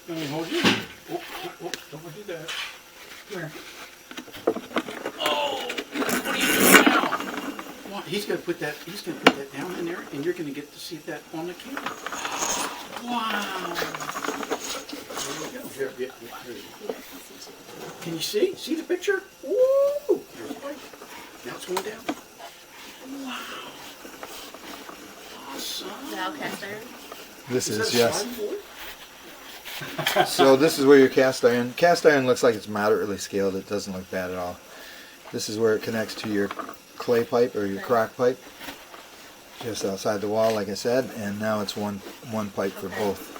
Let me hold you. Oh, don't do that. Here. Oh, what are you doing now? Well, he's gonna put that down in there, and you're gonna get to see that on the camera. Wow. There you go. Here, can you see? See the picture? Woo! Here's the light. Now it's going down. Wow. Awesome. Now cast iron. This is, that a yes. slide board? So this is where your cast iron. Cast iron looks like it's moderately scaled. It doesn't look bad at all. This is where it connects to your clay pipe or your crock pipe, just outside the wall, like I said. And now it's one pipe for both.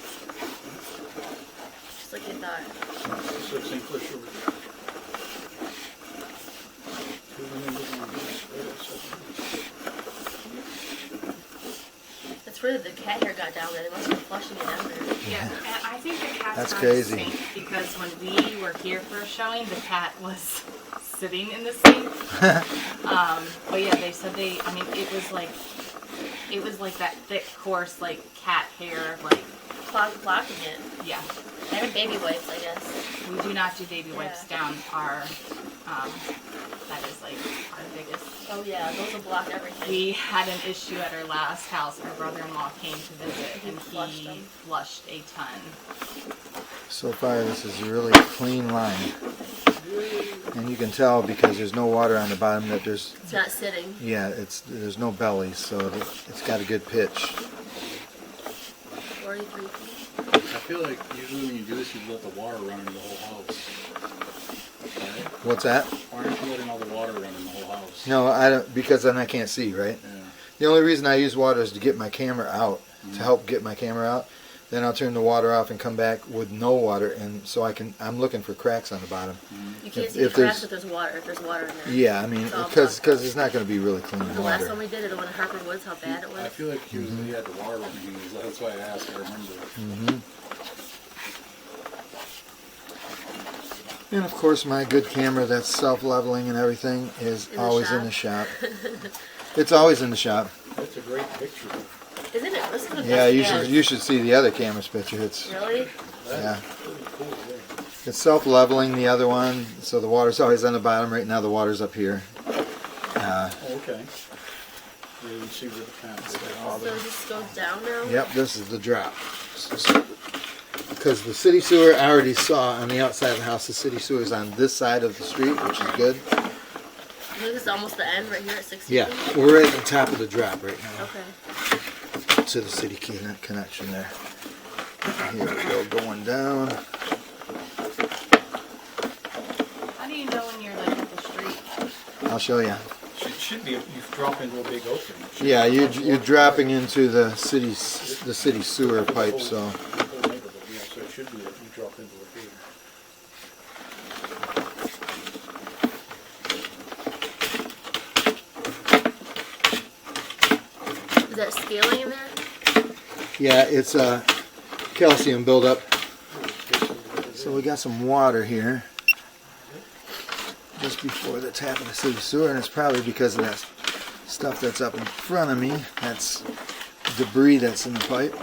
Just like you thought. So St. Clair Sugar. That's where the cat hair got down there. They must have been flushing it down there. Yeah, and I think the cat's That's not crazy. in the sink because when we were here for a showing, the cat was sitting in the sink. But yeah, they said it was like that thick, coarse, like cat hair, like Blocking it. yeah. And baby wipes, I guess. We do not do baby wipes Yeah. down our. That is like our biggest. Oh yeah, those will block everything. We had an issue at our last house. Our brother-in-law came to visit, and Flushed he them. flushed a ton. So far, this is a really clean line, and you can tell because there's no water on the bottom that there's. It's not sitting. Yeah, there's no belly, so it's got a good pitch. 43 feet. I feel like usually when you do this, you let the water run into the whole house. Right? What's that? Why aren't you letting all the water run in the whole house? No, I don't, because then I can't see, right? Yeah. The only reason I use water is to get my camera out, to help get my camera out. Then I'll turn the water off and come back with no water, and so I'm looking for cracks on the bottom. You can't If- see the if cracks there's- if there's water in there. Yeah, I mean, It's all because blocked. it's not going to be really clean The last water. one we did it, the one in Harper Woods, how bad it was. I feel like he had the water running. That's why I asked. I remember. Mm-hmm. And of course, my good camera that's self-leveling and everything is In the always in shop? the shop. It's always in the shop. That's a great picture. Isn't it? This is the Yeah, best you should see the other camera's picture. It's Really? yeah, Pretty cool. Yeah. it's self-leveling. The other one, so the water's always on the bottom. Right now, the water's up here. Oh, okay. Yeah, you can see where the path So it just goes down now? Yep, this is the drop. Because the city sewer, I already saw on the outside of the house, the city sewer is on this side of the street, which is good. I think this is almost the end right here at 60. Yeah, we're right at the top of the drop right now Okay. to the city connection there. Here we go, going down. How do you know when you're like at the street? I'll show you. Should be. You drop into a big opening. Yeah, you're dropping into the city sewer pipe, so. The whole neighborhood. Yeah, so it should be that you drop into a big. Is that scaling in there? Yeah, it's a calcium buildup. So we got some water here just before the tap of the city sewer, and it's probably because of that stuff that's up in front of me. That's debris that's in the pipe.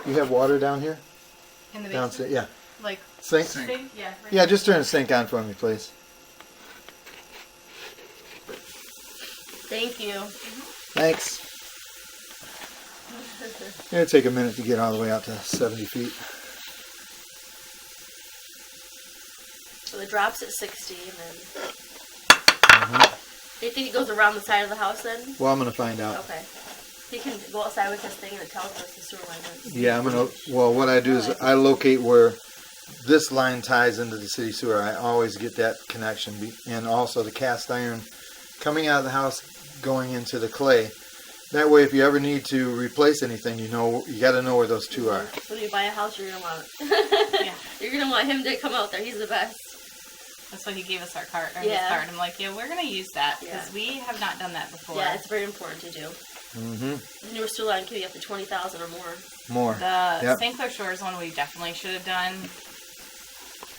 You have water down here? In the basement? Downstairs, yeah. Like Sink? sink? Yeah. Right Yeah, just turn the sink on for me, please. Thank you. Thanks. It'll take a minute to get all the way out to 70 feet. So it drops at 60 and then... Mm-hmm. Do you think it goes around the side of the house then? Well, I'm going to find out. Okay. He can go outside with his thing and it tells us the sewer line is. Yeah, well, what I do is I locate where this line ties into the city sewer. I always get that connection. And also the cast iron coming out of the house, going into the clay. That way, if you ever need to replace anything, you got to know where those two are. When you buy a house, you're going to want it. Yeah. You're going to want him to come out there. He's the best. That's why he gave us our card. Or Yeah. his card. I'm like, yeah, we're gonna use that because Yeah. we have not done that before. Yeah, it's very important to do. Mm-hmm. The newer sewer line can be up to 20,000 or more. More. The Yep. St. Clair Shores one we definitely should have done.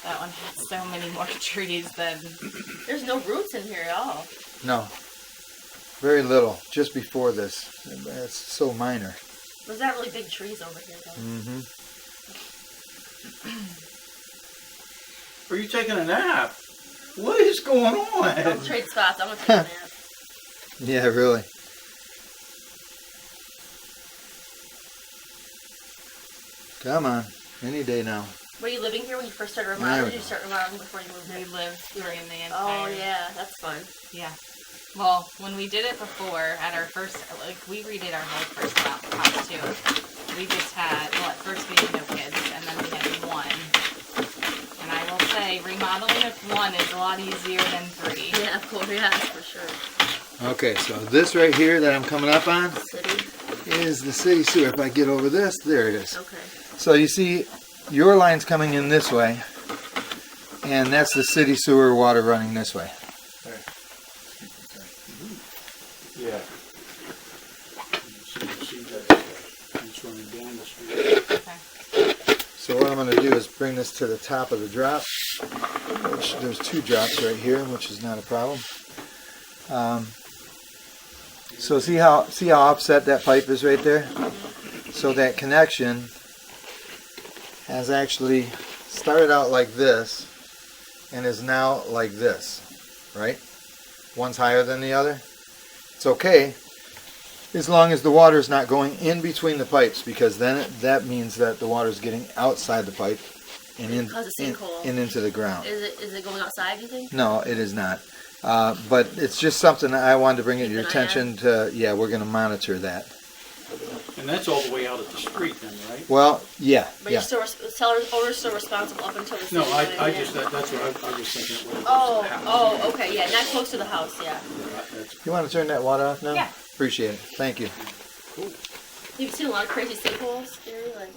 That one had so many more trees than. There's no roots in here at all. No. Very little, just before this. It's so minor. There's not really big trees over here, though. Mm-hmm. Are you taking a nap? What is going on? Don't trade spots. I'm gonna take a nap. Yeah, really. Come on, any day now. Were you living here when you first started There remodeling? we Or did you go. start remodeling before you moved We in? lived during the Oh entire. yeah, that's fun. Yeah. Well, when we did it before, at our first, like, we redid our whole first house too. We just had, well, at first we had no kids, and then we had one. And I will say, remodeling of one is a lot easier than three. Yeah, of course, yeah, for sure. Okay, so this right here that I'm coming up on City. is the city sewer. If I get over this, there it is. Okay. So you see, your line's coming in this way, and that's the city sewer water running this way. Yeah. You see that it's running down the street. Okay. So what I'm going to do is bring this to the top of the drop, which there's 2 drops right here, which is not a problem. So see how offset that pipe is right there? So that connection has actually started out like this and is now like this, right? One's higher than the other. It's okay as long as the water is not going in between the pipes, because then that means that the water is getting outside the pipe and Cause a sinkhole. into the ground. Is it going outside, you think? No, it is not. But it's just something that I wanted to bring to Keep your an eye attention to. Yeah, we're going to monitor that. And that's all the way out at the street then, right? Well, yeah, But yeah. you're still, seller's owner's still responsible up until the No, city I went in. just, that's what I was thinking. When it Oh, was the house. oh, okay, yeah, not close to the house, yeah. Yeah, that's You want to turn that water off now? Yeah. Appreciate it. Thank you. cool. You've seen a lot of crazy sinkholes, Gary? Like,